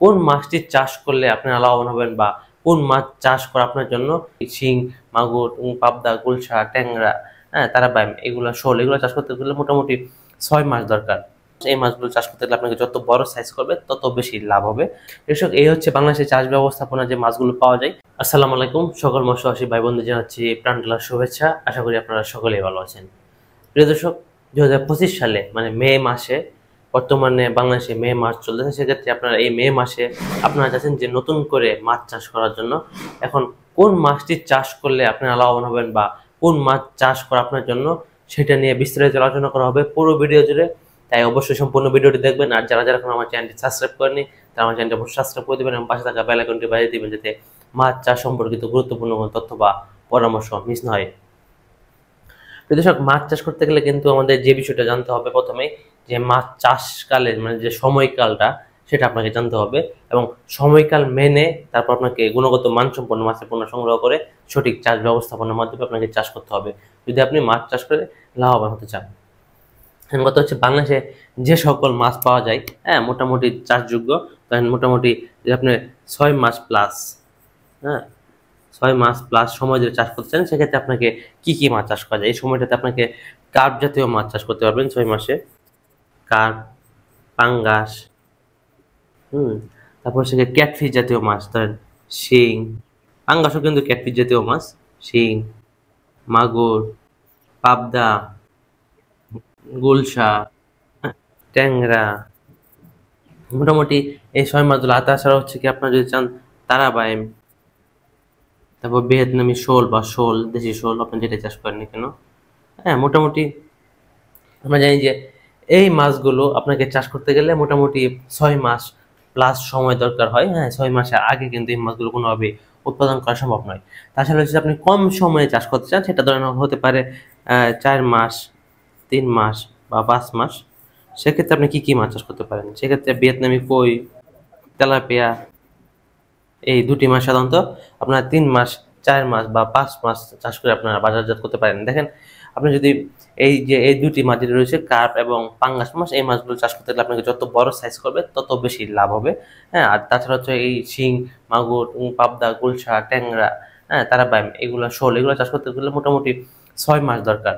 কোন মাছটি চাষ করলে আপনি লাভবান হবেন বা কোন মাছ চাষ করা আপনার জন্য শিং, মাগুর, পাবদা, গুলশা, ট্যাংরা, তারাবাইম, এগুলো শোল, এগুলো চাষ করতে গেলে মোটামুটি 6 মাস দরকার। এই মাছগুলো চাষ করতে গেলে আপনাকে যত বড় সাইজ করবে তত বেশি লাভ হবে। কৃষক, এই হচ্ছে বাংলাদেশের চাষ ব্যবস্থাপনা যে মাছগুলো পাওয়া যায়। আসসালামু আলাইকুম, সকল মৎস্যচাষী ভাই বন্ধু জানাচ্ছি প্রাণ ঢালার শুভেচ্ছা। আশা করি আপনারা সকলেই ভালো আছেন। প্রিয় দর্শক, 2025 সালে মানে মে মাসে, বর্তমানে বাংলাদেশে মে মাস চলতেছে, সেক্ষেত্রে আপনারা এই মে মাসে আপনারা চাচ্ছেন যে নতুন করে মাছ চাষ করার জন্য। এখন কোন মাছটি চাষ করলে আপনারা লাভবান হবেন বা কোন মাছ চাষ করা আপনার জন্য, সেটা নিয়ে বিস্তারিত আলোচনা করা হবে পুরো ভিডিও জুড়ে। তাই অবশ্যই সম্পূর্ণ ভিডিওটি দেখবেন। আর যারা যারা আমার চ্যানেলটি সাবস্ক্রাইব করেনি তারা আমার চ্যানেলটি অবশ্যই সাবস্ক্রাইব করে দেবেন এবং পাশে থাকা বেল আইকনটি বাজিয়ে দিবেন, যাতে মাছ চাষ সম্পর্কিত গুরুত্বপূর্ণ কোনো তথ্য বা পরামর্শ মিস না হয়। দর্শক, মাছ চাষ করতে গেলে কিন্তু আমাদের যে বিষয়টা জানতে হবে প্রথমেই, যে মাছ চাষকালের মানে যে সময়কালটা, সেটা আপনাকে জানতে হবে এবং সময়কাল মেনে তারপর আপনাকে গুণগত মানসম্পন্ন মাছের পণ্য সংগ্রহ করে সঠিক চাষ ব্যবস্থাপনার মাধ্যমে আপনাকে চাষ করতে হবে যদি আপনি মাছ চাষ করে লাভবান হতে চান। কথা হচ্ছে, বাংলাদেশে যে সকল মাছ পাওয়া যায় মোটামুটি চাষযোগ্য, তখন মোটামুটি আপনি 6 মাস প্লাস 6 মাস প্লাস সময় ধরে চাষ করতে চান, সেক্ষেত্রে আপনাকে কি কি মাছ চাষ করা যায়। এই সময়টাতে আপনাকে কার্প জাতীয় মাছ চাষ করতে পারবেন 6 মাসে। কার্প, পাঙ্গাস, তারপর সেখানে ক্যাটফিশ জাতীয় মাছ, ধরেন শিং, পাঙ্গাসও কিন্তু ক্যাটফিশ জাতীয় মাছ, শিং, মাগুর, পাবদা, গুলশা, ট্যাংরা, মোটামুটি এই 6 মাছগুলো। তাছাড়া হচ্ছে কি, আপনার যদি চান তারাবাইম, তারপর ভিয়েতনামি শোল বা শোল, দেশি শোল, আপনি যেটা চাষ করেন না কেন, মোটামুটি আমরা জানি যে এই মাছগুলো আপনাকে চাষ করতে গেলে মোটামুটি 6 মাস প্লাস সময় দরকার হয়। 6 মাসের আগে কিন্তু এই মাছগুলো কোনোভাবে উৎপাদন করা সম্ভব নয়। তাছাড়া হচ্ছে আপনি কম সময়ে চাষ করতে চান, সেটা ধরেন হতে পারে 4 মাস, 3 মাস বা 5 মাস। সেক্ষেত্রে আপনি কি কি মাছ চাষ করতে পারেন? সেক্ষেত্রে ভিয়েতনামি কই, তেলাপিয়া, এই দুটি মাছ সাধারণত আপনার 3 মাস, 4 মাস বা 5 মাস চাষ করে আপনারা বাজারজাত করতে পারেন। দেখেন, আপনি যদি এই দুটি মাছ যেটা রয়েছে, কার্প এবং পাঙ্গাস মাছ, এই মাছগুলো চাষ করতে গেলে আপনাকে যত বড় সাইজ করবে তত বেশি লাভ হবে। আর তাছাড়া হচ্ছে এই শিং, মাগুর, পাবদা, গুলশা, ট্যাংরা, তারাবাইম, এগুলো শোল, এগুলো চাষ করতে গেলে মোটামুটি 6 মাস দরকার।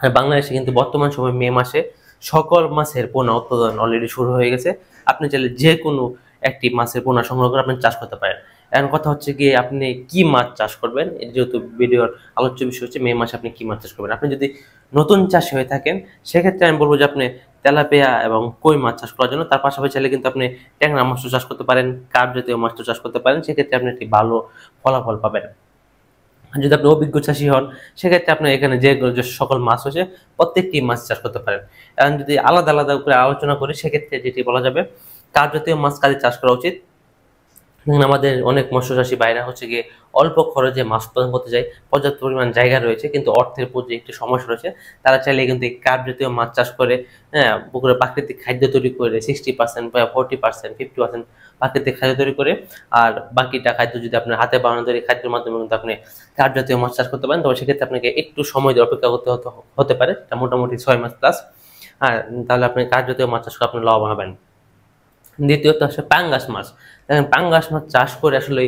আর বাংলাদেশে কিন্তু বর্তমান সময় মে মাসে সকল মাছের পোনা উৎপাদন অলরেডি শুরু হয়ে গেছে। আপনি চাইলে যে কোনো একটি মাছের পোনা সংগ্রহ করে আপনি চাষ করতে পারেন। এখন কথা হচ্ছে গিয়ে, আপনি কি মাছ চাষ করবেন। যেহেতু ভিডিওর আলোচ্য বিষয় হচ্ছে মে মাসে আপনি কি মাছ চাষ করবেন। আপনি যদি নতুন চাষি হয়ে থাকেন, সেক্ষেত্রে আমি বলবো যে আপনি তেলাপিয়া এবং কই মাছ চাষ করার জন্য, তার পাশাপাশি চাইলে কিন্তু আপনি ট্যাংরা মাছও চাষ করতে পারেন, কার্প জাতীয় মাছও চাষ করতে পারেন। সেক্ষেত্রে আপনি একটি ভালো ফলাফল পাবেন। যদি আপনি অভিজ্ঞ চাষী হন, সেক্ষেত্রে আপনি এখানে যে সকল মাছ হচ্ছে প্রত্যেকটি মাছ চাষ করতে পারেন। এখন যদি আলাদা আলাদা করে আলোচনা করি, সেক্ষেত্রে যেটি বলা যাবে, কার্প জাতীয় মাছ কাজে চাষ করা উচিত। আমাদের অনেক মৎস্যচাষী বাইরা হচ্ছে গিয়ে অল্প খরচে মাছ উৎপাদন করতে যায়, পর্যাপ্ত পরিমাণ জায়গা রয়েছে কিন্তু অর্থের প্রতি একটি সমস্যা রয়েছে। তারা চাইলে কিন্তু এই কার্প জাতীয় মাছ চাষ করে পুকুরে প্রাকৃতিক খাদ্য তৈরি করে 60% বা 40%, 50% প্রাকৃতিক খাদ্য তৈরি করে, আর বাকিটা খাদ্য যদি আপনার হাতে বানানো তৈরি খাদ্যের মাধ্যমে কিন্তু আপনি কার্প জাতীয় মাছ চাষ করতে পারেন। তবে সেক্ষেত্রে আপনাকে একটু সময় দিয়ে অপেক্ষা করতে হতে পারে, মোটামুটি 6 মাস প্লাস। আর তাহলে আপনি কার্প জাতীয় মাছ চাষ করে আপনি লাভবান হবেন। দ্বিতীয়ত হচ্ছে পাঙ্গাস মাছ। দেখেন, পাঙ্গাস মাছ চাষ করে আসলে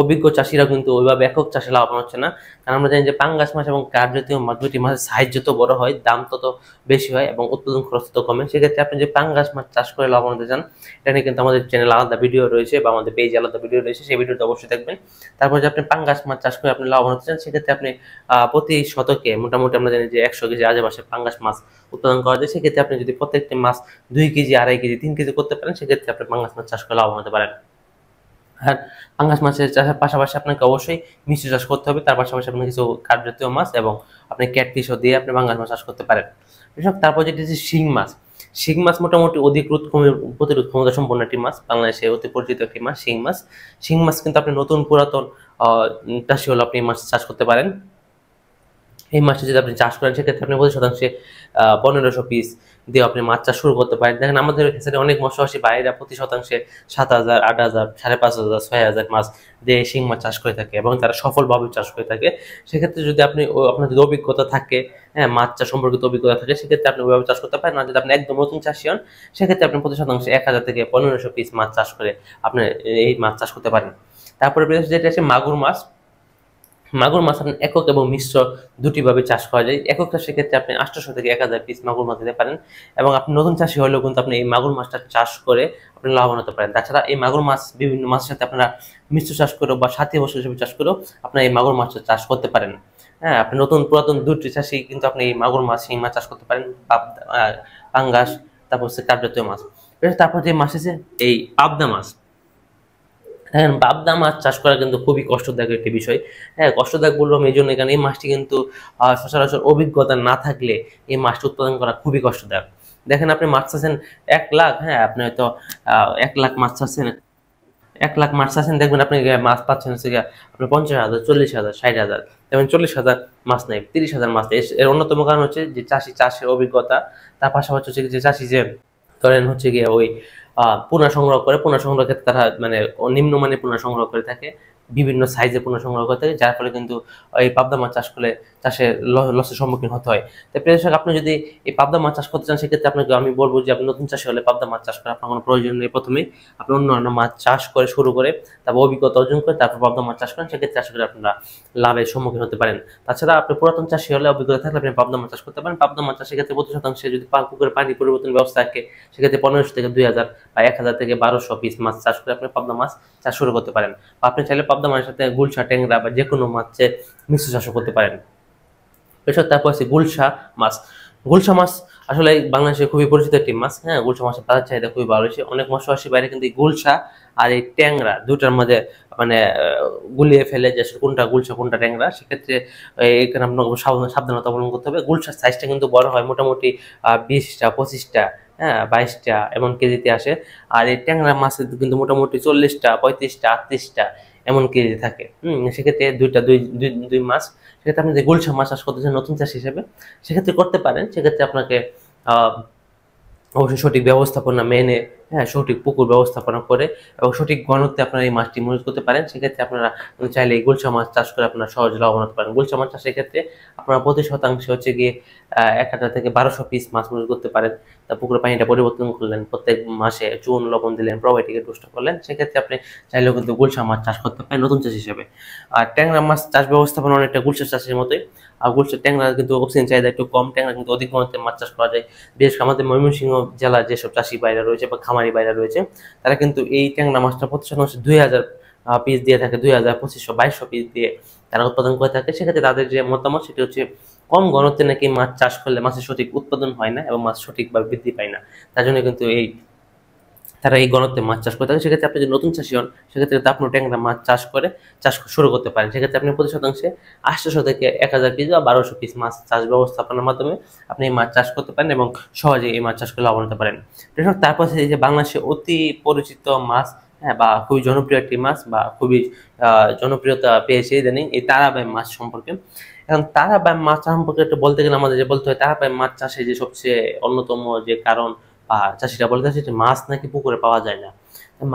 অভিজ্ঞ চাষিরা কিন্তু ওইভাবে একক চাষে লাভবান হচ্ছে না। কারণ আমরা জানি যে পাঙ্গাস মাছ এবং কার্প জাতীয় মাছ, দুটি মাছের সাইজ যত বড় হয় দাম তত বেশি হয় এবং উৎপাদন খরচ তত কমে। সেক্ষেত্রে আপনি যে পাঙ্গাস মাছ চাষ করে লাভবান হতে চান, এটা নিয়ে কিন্তু আমাদের চ্যানেল আলাদা ভিডিও রয়েছে বা আমাদের পেজে আলাদা ভিডিও রয়েছে, সেই ভিডিওতে অবশ্যই দেখবেন। তারপর যে আপনি পাঙ্গাস মাছ চাষ করে আপনি লাভবান হতে চান, সেক্ষেত্রে আপনি প্রতি শতকে মোটামুটি আমরা জানি যে 100 কেজি আশেপাশে পাঙ্গাস মাছ উৎপাদন করা যায়। সেক্ষেত্রে আপনি যদি প্রত্যেকটি মাছ 2 কেজি, 2.5 কেজি, 3 কেজি করতে পারেন, সেক্ষেত্রে আপনি পাঙ্গাস মাছ চাষ করে লাভবান হতে পারেন। আর পাঙ্গাস মাছের চাষের পাশাপাশি আপনাকে অবশ্যই মিশ্র চাষ করতে হবে। তার পাশাপাশি আপনি কিছু কার্প জাতীয় মাছ এবং আপনি ক্যাটফিশও দিয়ে আপনি পাঙ্গাস মাছ চাষ করতে পারেন। তারপর যেটি হচ্ছে শিং মাছ। শিং মাছ মোটামুটি অধিক প্রতিরোধ ক্ষমতা সম্পন্ন একটি মাছ, বাংলাদেশে অতি পরিচিত একটি মাছ শিং মাছ। শিং মাছ কিন্তু আপনি নতুন পুরাতন চাষি হলে আপনি মাছ চাষ করতে পারেন। এই মাছটা যদি আপনি চাষ করেন, সেক্ষেত্রে আপনি প্রতি শতাংশে 1500 পিস দিয়ে আপনি মাছ চাষ শুরু করতে পারেন। দেখেন আমাদের এখানে অনেক মৎস্যচাষী ভাইরা প্রতি শতাংশে 7,000, 8,000, 5,500, 6,000 মাছ দিয়ে শিং মাছ চাষ করে থাকে এবং তারা সফলভাবে চাষ করে থাকে। সেক্ষেত্রে যদি আপনি আপনার যদি অভিজ্ঞতা থাকে, হ্যাঁ, মাছ চাষ সম্পর্কিত অভিজ্ঞতা থাকে, সেক্ষেত্রে আপনি ওইভাবে চাষ করতে পারেন। আর যদি আপনি একদম নতুন চাষী হন, সেক্ষেত্রে আপনি প্রতি শতাংশে 1,000 থেকে 1,500 পিস মাছ চাষ করে আপনি এই মাছ চাষ করতে পারেন। তারপরে যেটা আছে মাগুর মাছ। মাগুর মাছ আপনি একক এবং মিশ্র দুটিভাবে চাষ করা যায়। একক চাষের ক্ষেত্রে আপনি 800 থেকে 1,000 পিস মাগুর মাছ দিতে পারেন এবং আপনি নতুন চাষি হলেও কিন্তু আপনি এই মাগুর মাছটা চাষ করে আপনি লাভবান হতে পারেন। তাছাড়া এই মাগুর মাছ বিভিন্ন মাছের সাথে আপনারা মিশ্র চাষ করেও বা সাথী বছর হিসেবে চাষ করেও আপনার এই মাগুর মাছটা চাষ করতে পারেন। হ্যাঁ, আপনি নতুন পুরাতন দুটি চাষি কিন্তু আপনি এই মাগুর মাছ, শিং মাছ চাষ করতে পারেন, পাঙ্গাস, তারপর হচ্ছে কাপ জাতীয় মাছ। তারপর যে মাছ আছে এই পাবদা মাছ। দেখেন পাবদা মাছ চাষ করা কিন্তু খুবই কষ্টদায়ক একটি বিষয়। হ্যাঁ, কষ্টদায়ক বললাম এই জন্য, কারণ এই মাছটি কিন্তু সচরাচর অভিজ্ঞতা না থাকলে এই মাছটি উৎপাদন করা খুবই কষ্টদায়ক। দেখেন আপনি মাছ চাচ্ছেন 1,00,000, হ্যাঁ, আপনি হয়তো 1,00,000 মাছ চাচ্ছেন, 1,00,000 মাছ চাচ্ছেন, দেখবেন আপনি মাছ পাচ্ছেন হচ্ছে আপনার 50,000, 40,000, 60,000, যেমন 40,000 মাছ নেই, 30,000 মাছ নেই। এর অন্যতম কারণ হচ্ছে যে চাষি চাষের অভিজ্ঞতা, তার পাশাপাশি হচ্ছে যে চাষি যে ধরেন হচ্ছে গিয়ে ওই পোনা সংগ্রহ করে, পোনা সংগ্রহের ক্ষেত্রে তারা মানে নিম্নমানের পোনা সংগ্রহ করে থাকে, বিভিন্ন সাইজের পোনা সংগ্রহ করে থাকে, যার ফলে কিন্তু এই পাবদা মাছ চাষ করলে চাষে লসের সম্মুখীন হতে হয়। তাই প্রিয় দর্শক, আপনি যদি এই পাবদা মাছ চাষ করতে চান, সেক্ষেত্রে আপনাকে আমি বলবো যে আপনি নতুন চাষি হলে পাবদা মাছ চাষ করার আপনার কোনো প্রয়োজন নেই। প্রথমেই আপনি অন্য মাছ চাষ করে শুরু করে, তারপর অভিজ্ঞতা অর্জন করে তারপর পাবদা মাছ চাষ করেন, সেক্ষেত্রে চাষ করে আপনারা লাভের সম্মুখীন হতে পারেন। তাছাড়া আপনি পুরাতন চাষি হলে, অভিজ্ঞতা থাকলে আপনি পাবদা মাছ চাষ করতে পারেন। পাবদা মাছ চাষের ক্ষেত্রে প্রতি শতাংশে যদি পুকুরে পানি পরিবর্তন ব্যবস্থা থাকে, সেক্ষেত্রে 1,500 থেকে 2,000 বা 1,000 থেকে 1,200 পিস মাছ চাষ করে আপনি পাবদা মাছ চাষ শুরু করতে পারেন। বা আপনি চাইলে পাবদা মাছের সাথে গুলশা, ট্যাংরা বা যে কোনো মাছের মিশ্র চাষও করতে পারেন। এছাড়া তারপর আছে গুলশা মাছ। গুলশা মাছ আসলে বাংলাদেশে খুবই পরিচিত একটি মাছ। হ্যাঁ, গুলশা মাছের বাজার চাহিদা খুবই ভালো হয়েছে। অনেক মৎস্যচাষী বাইরে কিন্তু এই গুলশা আর এই ট্যাংরা দুটার মধ্যে মানে গুলিয়ে ফেলে যে কোনটা গুলশা কোনটা ট্যাংরা। সেক্ষেত্রে এখানে আপনাকে সাবধানতা অবলম্বন করতে হবে। গুলশার সাইজটা কিন্তু বড় হয়, মোটামুটি 20টা, 25টা, হ্যাঁ, 22টা এমন কেজিতে আসে। আর এই ট্যাংরা মাছের কিন্তু মোটামুটি 40টা, 35টা, 38টা এমন কেজি থাকে। সেক্ষেত্রে দুই মাছ। সেক্ষেত্রে আপনি যে গুলশা মাছ চাষ করতে চান নতুন চাষ হিসেবে, সেক্ষেত্রে করতে পারেন। সেক্ষেত্রে আপনাকে অবশ্যই সঠিক ব্যবস্থাপনা মেনে, হ্যাঁ, সঠিক পুকুর ব্যবস্থাপনা করে এবং সঠিক ঘনত্বে আপনারা এই মাছটি মজুত করতে পারেন। সেক্ষেত্রে আপনারা চাইলে এই গুলশা মাছ চাষ করে আপনারা সহজে লাভবান হতে পারেন। গুলশা মাছ চাষের ক্ষেত্রে আপনারা প্রতি শতাংশে হচ্ছে গিয়ে 1,000 থেকে 1,200 পিস মাছ মজুত করতে পারেন। তা পুকুরের পানিটা পরিবর্তন করলেন, প্রত্যেক মাসে চুন লবণ দিলেন, প্রোবায়োটিকের ডোজটা করলেন। সেক্ষেত্রে আপনি চাইলেও কিন্তু গুলশা মাছ চাষ করতে পারেন নতুন চাষ হিসেবে। আর ট্যাংরা মাছ চাষ ব্যবস্থাপনা অনেকটা গুলশা চাষের মতোই। আর গুলশা ট্যাংরা কিন্তু অক্সিজেন চাহিদা একটু কম, ট্যাংরা কিন্তু অধিক ঘনত্বে মাছ চাষ করা যায়। বিশেষ করে আমাদের ময়মনসিংহ জেলার যেসব চাষি বাইরা রয়েছে বা খামারি বাইরা রয়েছে, তারা কিন্তু এই ট্যাংরা মাছটা প্রতি শতাংশে 2,000 পিস দিয়ে থাকে, 2,000, 2,500, 2,200 পিস দিয়ে তারা উৎপাদন করে থাকে। সেক্ষেত্রে তাদের যে মতামত সেটি হচ্ছে কম ঘনত্বে নাকি মাছ চাষ করলে মাছের সঠিক উৎপাদন হয় না এবং মাছ সঠিকভাবে বৃদ্ধি পায় না। তার জন্য কিন্তু তারা এই ঘনত্বে মাছ চাষ করে থাকে। সেক্ষেত্রে আপনি যদি নতুন চাষি হন, সেক্ষেত্রে আপনি ট্যাংরা মাছ চাষ শুরু করতে পারেন। সেক্ষেত্রে আপনি প্রতি শতাংশে 800 থেকে 1,000 পিস বা 1,200 পিস মাছ চাষ ব্যবস্থাপনার মাধ্যমে আপনি এই মাছ চাষ করতে পারেন এবং সহজে এই মাছ চাষ করে লাভবান হতে পারেন। তারপর এই যে বাংলাদেশে অতি পরিচিত মাছ, হ্যাঁ, বা খুবই জনপ্রিয় একটি মাছ বা খুবই জনপ্রিয়তা পেয়েছে ইদানিং, এই তারাবাই মাছ সম্পর্কে। এখন তারাবাই মাছ সম্পর্কে একটু বলতে গেলে আমাদের যে বলতে হয়, তারাবাই মাছ চাষে যে সবচেয়ে অন্যতম যে কারণ বা চাষিরা বলে থাকে যে মাছ নাকি পুকুরে পাওয়া যায় না।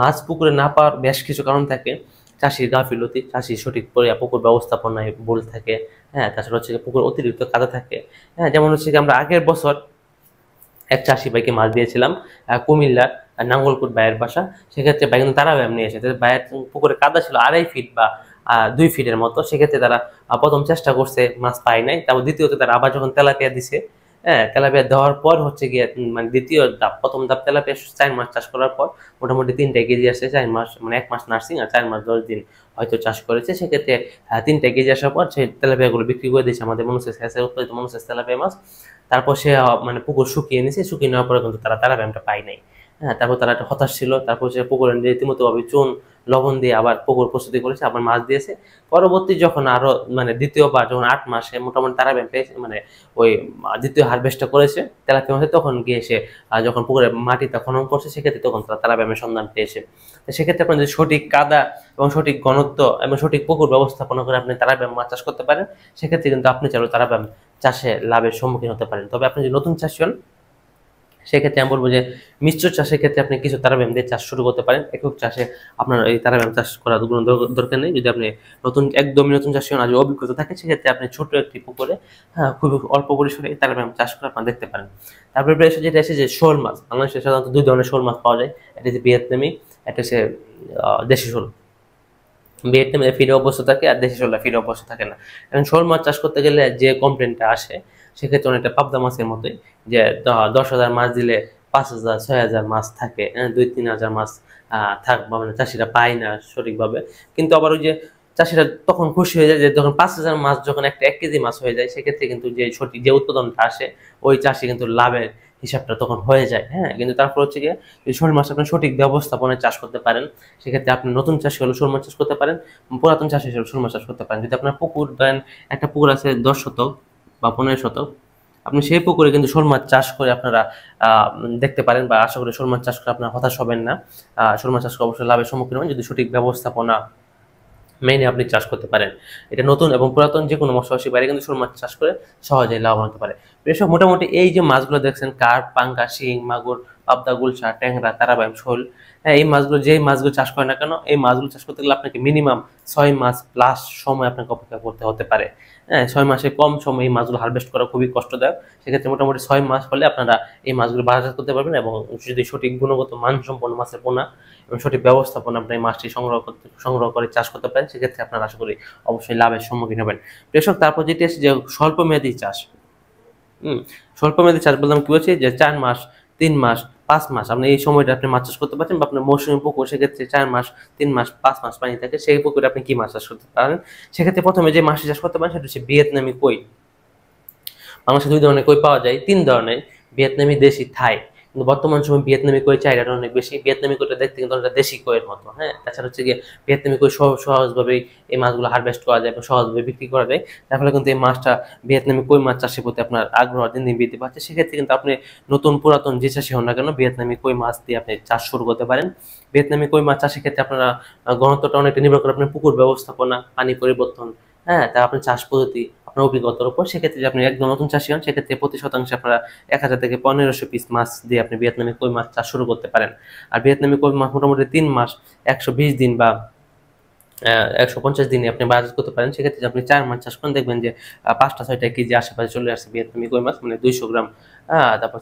মাছ পুকুরে না পাওয়ার বেশ কিছু কারণ থাকে। চাষির গাফিলতি, চাষির সঠিক পুকুর ব্যবস্থাপনায় ভুল থাকে, হ্যাঁ, তাছাড়া হচ্ছে পুকুর অতিরিক্ত কাদা থাকে। হ্যাঁ, যেমন হচ্ছে আমরা আগের বছর এক চাষি ভাইকে মাছ দিয়েছিলাম কুমিল্লার নাঙ্গলকোট ভাইয়ের বাসা। সেক্ষেত্রে ভাই কিন্তু তারা নিয়ে এসেছে, ভাইয়ের পুকুরে কাদা ছিল 2.5 ফিট বা 2 ফিটের মতো। সেক্ষেত্রে তারা প্রথম চেষ্টা করছে, মাছ পায় নাই। তারপর দ্বিতীয়ত তারা আবার যখন তেলাপিয়া দিছে, হ্যাঁ, তেলাপিয়া দেওয়ার পর হচ্ছে গিয়ে মানে দ্বিতীয় ধাপ, প্রথম ধাপ তেলাপিয়া 4 মাস চাষ করার পর মোটামুটি 3টা কেজি আসছে। 4 মাস মানে 1 মাস নার্সিং আর 4 মাস 10 দিন হয়তো চাষ করেছে। সেক্ষেত্রে 3টা কেজি আসার পর সেই তেলাপিয়াগুলো বিক্রি করে দিয়েছে আমাদের উৎপাদিত মনুসেস তেলাপিয়া মাছ। তারপর সে মানে পুকুর শুকিয়ে নিয়েছে, শুকিয়ে নেওয়ার পরে কিন্তু তারা তারাবাইমটা পায় নাই। হ্যাঁ, তারপর তারা একটা হতাশ ছিল। তারপর সে পুকুরে রীতিমতো ভাবে চুন লবণ দিয়ে আবার পুকুর প্রস্তুতি করেছে, আবার মাছ দিয়েছে। পরবর্তী যখন আরো মানে দ্বিতীয়বার যখন 8 মাসে মোটামুটি তারাবাইম পেয়েছে, মানে ওই দ্বিতীয় হারভেস্টটা করেছে তেলাপিয়া মাছে, তখন গিয়ে সে যখন পুকুরে মাটিটা খনন করছে, সেক্ষেত্রে তখন তারা তারাবাইমের সন্ধান পেয়েছে। সেক্ষেত্রে আপনি যদি সঠিক কাদা এবং সঠিক ঘনত্ব এবং সঠিক পুকুর ব্যবস্থাপনা করে আপনি তারাবাইম মাছ চাষ করতে পারেন, সেক্ষেত্রে কিন্তু আপনি চাইলে তারাবাইম চাষে লাভের সম্মুখীন হতে পারেন। তবে আপনি যদি নতুন চাষি হন, সেক্ষেত্রে আমি বলবো যে মিশ্র চাষের ক্ষেত্রে আপনি কিছু তারাবাইম দিয়ে চাষ শুরু করতে পারেন। একক চাষে আপনার এই তারাবাইম চাষ করার কোনো দরকার নেই। যদি আপনি একদমই নতুন চাষি হন, আর যদি অভিজ্ঞতা থাকে, সেক্ষেত্রে আপনি ছোট একটি পুকুরে খুবই অল্প পরিসরে তারাবাইম চাষ করে আপনারা দেখতে পারেন। তারপরে যেটা এসে যে শোল মাছ, বাংলাদেশে সাধারণত দুই ধরনের শোল মাছ পাওয়া যায়। একটা হচ্ছে ভিয়েতনামি, একটা হচ্ছে দেশি শোল। ভিয়েতনামে ফিরে অভ্যস্ত থাকে আর দেশি শোলটা ফিরে অভ্যস্ত থাকে না। এখন শোল মাছ চাষ করতে গেলে যে কমপ্লেনটা আসে, সেক্ষেত্রে অনেকটা পাবদা মাছের মতোই, যে 10,000 মাছ দিলে 5,000 6,000 মাছ থাকে, 2-3,000 মাছ থাকবে, মানে চাষিরা পায় না সঠিকভাবে। কিন্তু আবার ওই যে চাষিরা তখন খুশি হয়ে যায় যে যখন 5,000 মাছ যখন একটা 1 কেজি মাছ হয়ে যায়, সেক্ষেত্রে কিন্তু যে সঠিক যে উৎপাদনটা আসে, ওই চাষি কিন্তু লাভের হিসাবটা তখন হয়ে যায়। কিন্তু তারপর হচ্ছে গিয়ে শোল মাছ আপনি সঠিক ব্যবস্থাপনায় চাষ করতে পারেন, সেক্ষেত্রে আপনি নতুন চাষি হলে শোল মাছ চাষ করতে পারেন, পুরাতন চাষি হিসেবে শোল মাছ চাষ করতে পারেন। যদি আপনার পুকুর ধরেন, একটা পুকুর আছে 10 শতক বা 15 শতক, আপনি সেই পুকুরে কিন্তু শোল মাছ চাষ করে আপনারা দেখতে পারেন, বা আশা করি শোল মাছ চাষ করে আপনারা হতাশ হবেন না। শোল মাছ চাষ করে অবশ্যই লাভের সম্মুখীন হবেন যদি সঠিক ব্যবস্থাপনা মেনে আপনি চাষ করতে পারেন। এটা নতুন এবং পুরাতন যে কোনো মৎস্যবাসী বাইরে কিন্তু শোল মাছ চাষ করে সহজেই লাভবান হতে পারে। এসব মোটামুটি এই যে মাছগুলো দেখছেন, কার্প, পাঙ্গা, শিং, মাগুর, পাবদা, গুলশা, ট্যাংরা, তারাবাইম, শোল, এই মাছগুলো যেই মাছগুলো চাষ করে না কেন, এই মাছগুলো চাষ করতে গেলে আপনাকে মিনিমাম 6 মাস প্লাস সময় আপনাকে অপেক্ষা করতে হতে পারে। 6 মাসে কম সময় এই মাছগুলো হারভেস্ট করা খুবই কষ্টদায়ক। সেক্ষেত্রে মোটামুটি 6 মাস হলে আপনারা এই মাছগুলো বাজারজাত করতে পারবেন, এবং যদি সঠিক গুণগত মানসম্পন্ন মাছের পোনা এবং সঠিক ব্যবস্থাপনা আপনি এই মাছটি সংগ্রহ করে চাষ করতে পারেন, সেক্ষেত্রে আপনারা আশা করি অবশ্যই লাভের সম্মুখীন হবেন। কৃষক তারপর যেটি আছে যে স্বল্পমেয়াদী চাষ। স্বল্পমেয়াদী চাষ বললাম কি বলছি, যে 4 মাস, 3 মাস, 5 মাস আপনি এই সময়টা আপনি মাছ চাষ করতে পারছেন, বা আপনার মৌসুমী পুকুর, সেক্ষেত্রে 4 মাস, 3 মাস, 5 মাস পানি থাকে, সেই পুকুরে আপনি কি মাছ চাষ করতে পারেন। সেক্ষেত্রে প্রথমে যে মাছটি চাষ করতে পারেন সেটা হচ্ছে ভিয়েতনামি কই। বাংলাদেশে 2 ধরনের কই পাওয়া যায়, 3 ধরনের, ভিয়েতনামি, দেশি, থাই। কিন্তু বর্তমান সময় ভিয়েতনামি কই চাহিদাটা অনেক বেশি। ভিয়েতনামি কইটা দেখতে কিন্তু অনেকটা দেশি কইয়ের মতো। তাছাড়া হচ্ছে গিয়ে ভিয়েতনামি কই সহজভাবেই এই মাছগুলো হারভেস্ট করা যায় এবং সহজভাবে বিক্রি করা যায়। তার ফলে কিন্তু এই মাছটা, ভিয়েতনামি কই মাছ চাষের প্রতি আপনার আগ্রহ দিন দিন বৃদ্ধি পাচ্ছে। সেক্ষেত্রে কিন্তু আপনি নতুন পুরাতন যে চাষি হন না কেন, ভিয়েতনামি কই মাছ দিয়ে আপনি চাষ শুরু করতে পারেন। ভিয়েতনামি কই মাছ চাষের ক্ষেত্রে আপনারা ঘনত্বটা অনেকটা নির্ভর করে আপনার পুকুর ব্যবস্থাপনা, পানি পরিবর্তন, তা আপনার চাষ পদ্ধতি, আপনার অভিজ্ঞতার উপর। সেক্ষেত্রে যদি আপনি একদম নতুন চাষি হন, সেক্ষেত্রে প্রতি শতাংশে আপনারা 1,000 থেকে 1,500 পিস মাছ দিয়ে আপনি ভিয়েতনামি কই মাছ চাষ শুরু করতে পারেন। আর ভিয়েতনামি কই মাছ মোটামুটি 3 মাস, 120 দিন বা 150 দিনে আপনি বাজার করতে পারেন। সেক্ষেত্রে আপনি 4 মাছ চাষ করেন, দেখবেন যে 5টা 6টা কেজি আশেপাশে চলে আসছে ভিয়েতনামি কই মাছ, মানে 200 গ্রাম। তারপর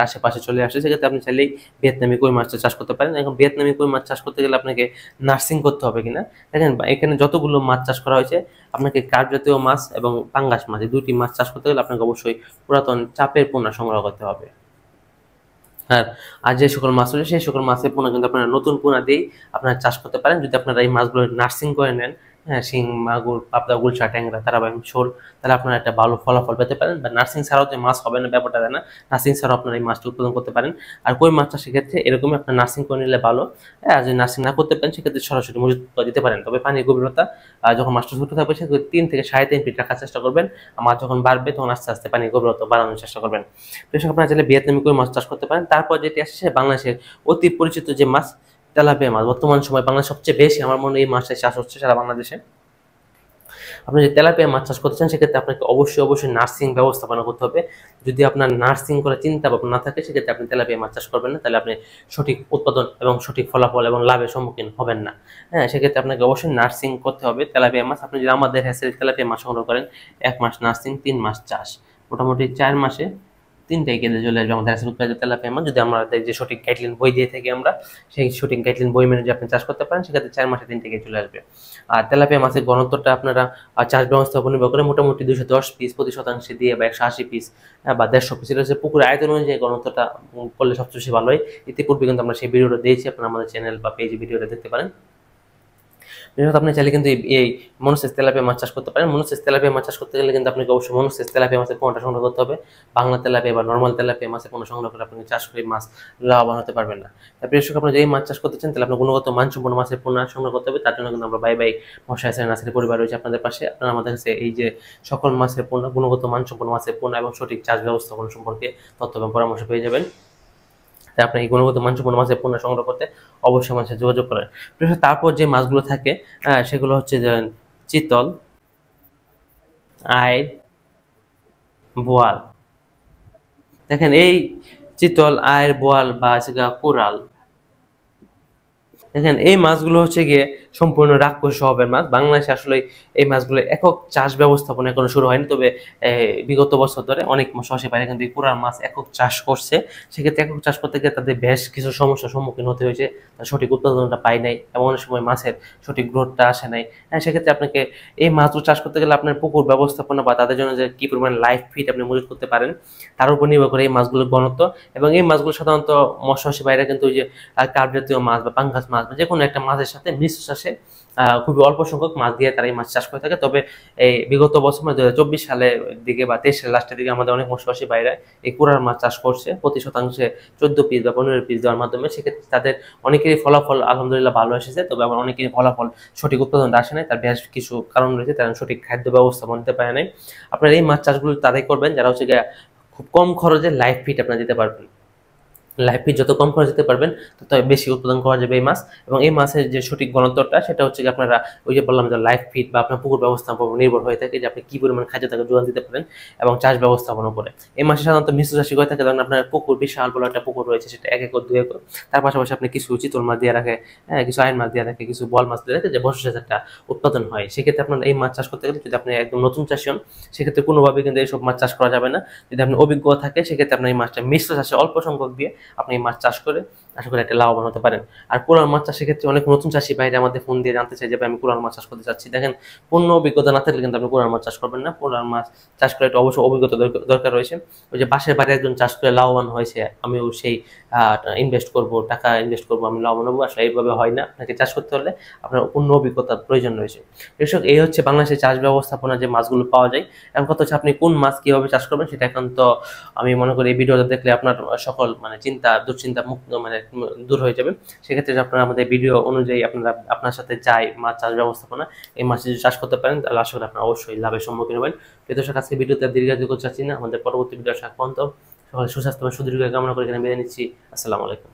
আশেপাশে চলে আসছে। সেক্ষেত্রে আপনি চাইলেই ভিয়েতনামি কই মাছটা চাষ করতে পারেন। এখন ভিয়েতনামি কই মাছ চাষ করতে গেলে আপনাকে নার্সিং করতে হবে কিনা দেখেন, এখানে যতগুলো মাছ চাষ করা হয়েছে, আপনাকে কার্প জাতীয় মাছ এবং পাঙ্গাস মাছ, এই 2টি মাছ চাষ করতে গেলে আপনাকে অবশ্যই পুরাতন চাপের পোনা সংগ্রহ করতে হবে। আর যে সকল মাছ রয়েছে, সেই সকল মাছের পোনা কিন্তু আপনারা নতুন পোনা দিয়েই আপনারা চাষ করতে পারেন। যদি আপনারা এই মাছগুলো নার্সিং করে নেন, শিং, মাগুর, পাবদা, গুলশা, ট্যাংরা, তারাবাইম, শোল, তাহলে আপনারা একটা ভালো ফলাফল পেতে পারেন। বা নার্সিং ছাড়াও যে মাছ হবে না ব্যাপারটা না, নার্সিং ছাড়াও আপনারা এই মাছটি উৎপাদন করতে পারেন। আর কই মাছ চাষের ক্ষেত্রে এরকমই আপনার নার্সিং করে নিলে ভালো। আর যদি নার্সিং না করতে পারেন, সেক্ষেত্রে সরাসরি মজুত দিতে পারেন। তবে পানির গভীরতা যখন মাছটা ছোট থাকবে, সেক্ষেত্রে 3 থেকে 3.5 ফিট রাখার চেষ্টা করবেন। আর মাছ যখন বাড়বে, তখন আস্তে আস্তে পানির গভীরতা বাড়ানোর চেষ্টা করবেন। কৃষক আপনারা চাইলে ভিয়েতনামি কই মাছ চাষ করতে পারেন। তারপর যেটি আসছে বাংলাদেশের অতি পরিচিত যে মাছ, তেলাপিয়া মাছ। বর্তমান সময় বাংলাদেশ সবচেয়ে বেশি, আমার মনে হয়, এই মাছটা চাষ হচ্ছে সারা বাংলাদেশে। আপনি যদি তেলাপিয়া মাছ চাষ করতে চান, সেক্ষেত্রে আপনাকে অবশ্যই নার্সিং ব্যবস্থাপনা করতে হবে। যদি আপনার নার্সিং করার চিন্তা ভাবনা না থাকে, সেক্ষেত্রে আপনি তেলাপিয়া মাছ চাষ করবেন না, তাহলে আপনি সঠিক উৎপাদন এবং সঠিক ফলাফল এবং লাভের সম্মুখীন হবেন না। সেক্ষেত্রে আপনাকে অবশ্যই নার্সিং করতে হবে তেলাপিয়া মাছ। আপনি যদি আমাদের হ্যাচারিতে তেলাপিয়া মাছ সংগ্রহ করেন, 1 মাস নার্সিং, 3 মাস চাষ, মোটামুটি 4 মাসে 3টাই কেঁদে চলে আসবে আমাদের হ্যাচারি তেলাপিয়া মাছ। যদি আমরা যে সঠিক গাইডলাইন বই দিয়ে থাকি, আমরা সেই সঠিক গাইডলাইন বই মেনে যদি আপনি চাষ করতে পারেন, সেক্ষেত্রে 4 মাসে 3টে কেজি চলে আসবে। আর তেলাপিয়া মাছের ঘনত্বটা আপনারা চাষ ব্যবস্থার উপর নির্ভর করে মোটামুটি 210 পিস প্রতি শতাংশে দিয়ে, বা 180 পিস বা 150 পিস, এটা হচ্ছে পুকুরের আয়তন অনুযায়ী ঘনত্বটা করলে সবচেয়ে বেশি ভালো হয়। ইতিপূর্বে কিন্তু আমরা সেই ভিডিওটা দিয়েছি, আপনারা আমাদের চ্যানেল বা পেজে ভিডিওটা দেখতে পারেন। আপনি চাইলে কিন্তু এই মনোসেস তেলাপিয়া মাছ চাষ করতে পারেন। মনোসেস তেলাপিয়া মাছ চাষ করতে গেলে কিন্তু আপনাকে অবশ্যই মনোসেস তেলাপিয়া মাছের পোনাটা সংগ্রহ করতে হবে। বাংলা তেলাপিয়া বা নর্মাল তেলাপিয়া মাছের পোনা সংগ্রহ করে আপনি চাষ করে মাছ লাভবান হতে পারবেন না। তারপরে আপনি যদি মাছ চাষ করতে চান, তাহলে আপনার গুণগত মানসম্পন্ন মাছের পোনা সংগ্রহ করতে হবে। তার জন্য কিন্তু আমরা বাই মশা হ্যাচারি নার্সারি পরিবার রয়েছে আপনাদের পাশে। আপনারা আমাদের কাছে এই যে সকল মাছের পোনা, গুণগত মানসম্পন্ন মাছের পোনা এবং সঠিক চাষ ব্যবস্থাপনা সম্পর্কে তথ্য এবং পরামর্শ পেয়ে যাবেন। তাই আপনি এই গুণগত মানসম্পন্ন মাছের পণ্য সংগ্রহ করতে অবশ্যই আমার সাথে যোগাযোগ করেন। তারপর যে মাছগুলো থাকে, সেগুলো হচ্ছে যে চিতল, আইড়, বোয়াল। দেখেন, এই চিতল, আইর, বোয়াল বা কোরাল। দেখেন এই মাছগুলো হচ্ছে গিয়ে সম্পূর্ণ রাক্ষস স্বভাবের মাছ। বাংলাদেশে আসলে এই মাছগুলো একক চাষ ব্যবস্থাপনা এখনো শুরু হয়নি, তবে বিগত বছর ধরে অনেক মৎস্য বাইরে কিন্তু এই কোরাল মাছ একক চাষ করছে। সেক্ষেত্রে একক চাষ করতে গিয়ে তাদের বেশ কিছু সমস্যার সম্মুখীন হতে হয়েছে, সঠিক উৎপাদনটা পাই নাই, এমন অনেক সময় মাছের সঠিক গ্রোথটা আসে নাই। হ্যাঁ, সেক্ষেত্রে আপনাকে এই মাছগুলো চাষ করতে গেলে আপনার পুকুর ব্যবস্থাপনা বা তাদের জন্য যে কি পরিমাণ লাইফ ফিড আপনি মজুত করতে পারেন তার উপর নির্ভর করে এই মাছগুলোর ঘনত্ব। এবং এই মাছগুলো সাধারণত মৎস্য বাইরে কিন্তু ওই যে কার্প জাতীয় মাছ বা পাঙ্গাস মাছ বা যে কোনো একটা মাছের সাথে মিশ্র চাষে খুবই অল্প সংখ্যক মাছ দিয়ে তারা এই মাছ চাষ করে থাকে। তবে এই বিগত বছর মানে 2024 সালের দিকে বা 23 সালের লাস্টের দিকে আমাদের অনেক মৎস্যবাসী বাইরে এই কোরাল মাছ চাষ করছে প্রতি শতাংশে 14 পিস বা 15 পিস দেওয়ার মাধ্যমে। সেক্ষেত্রে তাদের অনেকেরই ফলাফল আলহামদুলিল্লাহ ভালো এসেছে, তবে আবার অনেকেরই ফলাফল সঠিক উৎপাদনটা আসে নাই। তার বেশ কিছু কারণ রয়েছে, তারা সঠিক খাদ্য ব্যবস্থাপনা নিতে পারে নাই। আপনারা এই মাছ চাষগুলো তারাই করবেন যারা হচ্ছে খুব কম খরচে লাইফ ফিট আপনারা দিতে পারবেন। লাইফ ফিড যত কম খরচ দিতে পারবেন তত বেশি উৎপাদন করা যাবে এই মাছ। এবং এই মাছের যে সঠিক ঘনত্বটা সেটা হচ্ছে কি আপনারা ওই যে বললাম যে লাইফ ফিড বা আপনার পুকুর ব্যবস্থাপনা নির্ভর হয়ে থাকে যে আপনি কি পরিমাণ খাদ্য তাকে যোগান দিতে পারেন এবং চাষ ব্যবস্থাপনা করে। এই মাসে সাধারণত মিশ্র চাষি করে থাকে, ধরেন আপনার পুকুর বিশাল বড় একটা পুকুর রয়েছে, সেটা 1 একর 2 একর, তার পাশাপাশি আপনি কিছু চিতল মাছ দিয়ে রাখে, হ্যাঁ কিছু আইন মাছ দিয়ে রাখে, কিছু বল মাছ দিয়ে রাখে, যে বছরে একটা উৎপাদন হয়। সেক্ষেত্রে আপনার এই মাছ চাষ করতে গেলে যদি আপনি একদম নতুন চাষি হন সেক্ষেত্রে কোনোভাবে কিন্তু এইসব মাছ চাষ করা যাবে না। যদি আপনি অভিজ্ঞ থাকে সেক্ষেত্রে আপনার এই মাছটা মিশ্র চাষে অল্প সংখ্যক দিয়ে আপনি এই মাছ চাষ করে আশা করি একটা লাভবান হতে পারেন। আর কোরাল মাছ চাষের ক্ষেত্রে অনেক নতুন চাষি বাইরে আমাদের ফোন দিয়ে জানতে চাই যে আমি কোরাল মাছ চাষ করতে চাচ্ছি। দেখেন, পূর্ণ অভিজ্ঞতা না থাকলে কিন্তু আপনি কোরাল মাছ চাষ করবেন না। কোরাল মাছ চাষ করে একটা অবশ্যই অভিজ্ঞতা দরকার রয়েছে। ওই যে পাশের বাড়ির একজন চাষ করে লাভবান হয়েছে, আমিও সেই টাকা ইনভেস্ট করবো, আমি লাভবান হবো, আসলে এইভাবে হয় না। আপনাকে চাষ করতে হলে আপনার পূর্ণ অভিজ্ঞতার প্রয়োজন রয়েছে। কৃষক, এই হচ্ছে বাংলাদেশের চাষ ব্যবস্থাপনা যে মাছগুলো পাওয়া যায়। এখন কথা হচ্ছে আপনি কোন মাছ কিভাবে চাষ করবেন সেটা এখন তো আমি মনে করি এই ভিডিওটা দেখলে আপনার সকল মানে দুশ্চিন্তা মুক্ত মানে দূর হয়ে যাবে। সেক্ষেত্রে আপনারা আমাদের ভিডিও অনুযায়ী আপনার সাথে যাই মাছ চাষ ব্যবস্থাপনা, এই মাছ যদি চাষ করতে পারেন তাহলে আশা করি আপনারা অবশ্যই লাভের সম্মুখীন হবেন। দর্শক, আজকে ভিডিওতে দীর্ঘায়িত করতে চাচ্ছি না, আমাদের পরবর্তী ভিডিও আসা পর্যন্ত সকলের সুস্বাস্থ্য সুদীর্ঘ কামনা করে এখানে বিদায় নিচ্ছি। আসসালামু আলাইকুম।